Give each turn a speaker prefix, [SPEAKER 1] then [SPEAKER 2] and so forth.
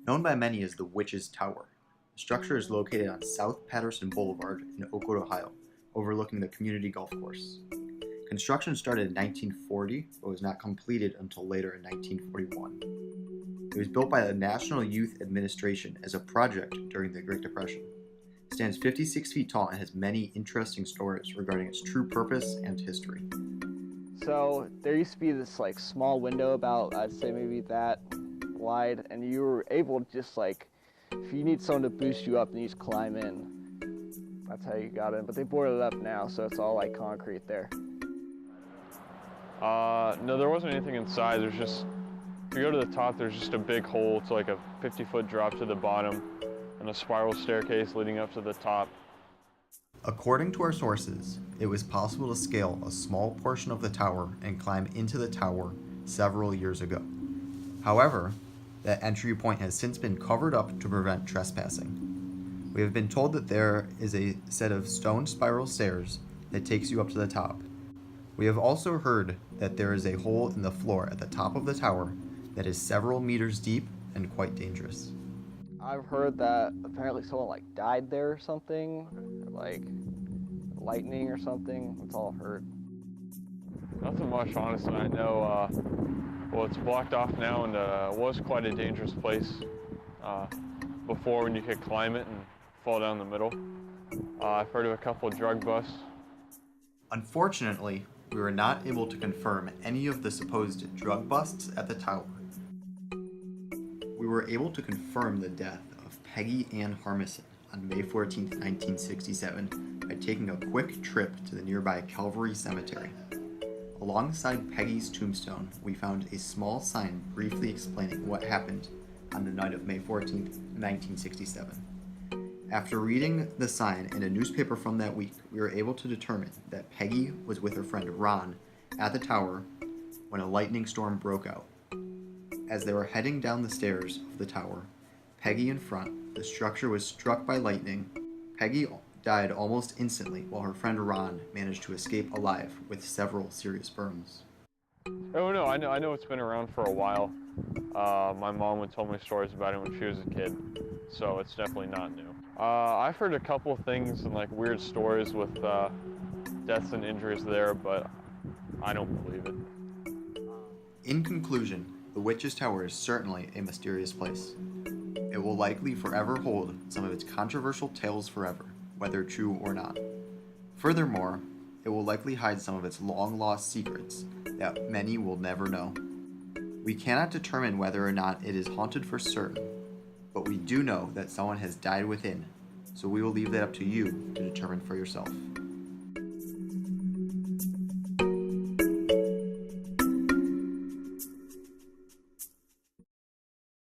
[SPEAKER 1] Known by many as the Witch's Tower, the structure is located on South Patterson Boulevard in Oakwood, Ohio, overlooking the community golf course. Construction started in 1940 but was not completed until later in 1941. It was built by the National Youth Administration as a project during the Great Depression. It stands 56 feet tall and has many interesting stories regarding its true purpose and history.
[SPEAKER 2] So there used to be this like small window about, I'd say maybe that wide, and you were able to just like, if you need someone to boost you up, then you just climb in. That's how you got in. But they boarded it up now, so it's all like concrete there.
[SPEAKER 3] No, there wasn't anything inside. There's just, if you go to the top, there's just a big hole. It's like a 50-foot drop to the bottom and a spiral staircase leading up to the top.
[SPEAKER 1] According to our sources, it was possible to scale a small portion of the tower and climb into the tower several years ago. However, that entry point has since been covered up to prevent trespassing. We have been told that there is a set of stone spiral stairs that takes you up to the top. We have also heard that there is a hole in the floor at the top of the tower that is several meters deep and quite dangerous.
[SPEAKER 2] I've heard that apparently someone like died there or something, like lightning or something. That's all I've heard.
[SPEAKER 3] Nothing much, honestly. I know, well, it's blocked off now and was quite a dangerous place before when you could climb it and fall down the middle. I've heard of a couple of drug busts.
[SPEAKER 1] Unfortunately, we were not able to confirm any of the supposed drug busts at the tower. We were able to confirm the death of Peggy Ann Harmison on May 14, 1967, by taking a quick trip to the nearby Calvary Cemetery. Alongside Peggy's tombstone, we found a small sign briefly explaining what happened on the night of May 14, 1967. After reading the sign in a newspaper from that week, we were able to determine that Peggy was with her friend Ron at the tower when a lightning storm broke out. As they were heading down the stairs of the tower, Peggy in front, the structure was struck by lightning. Peggy died almost instantly, while her friend Ron managed to escape alive with several serious burns.
[SPEAKER 3] Oh no, I know it's been around for a while. My mom would tell me stories about it when she was a kid, so it's definitely not new. I've heard a couple of things and like weird stories with deaths and injuries there, but I don't believe it.
[SPEAKER 1] In conclusion, the Witch's Tower is certainly a mysterious place. It will likely forever hold some of its controversial tales forever, whether true or not. Furthermore, it will likely hide some of its long-lost secrets that many will never know. We cannot determine whether or not it is haunted for certain, but we do know that someone has died within, so we will leave that up to you to determine for yourself.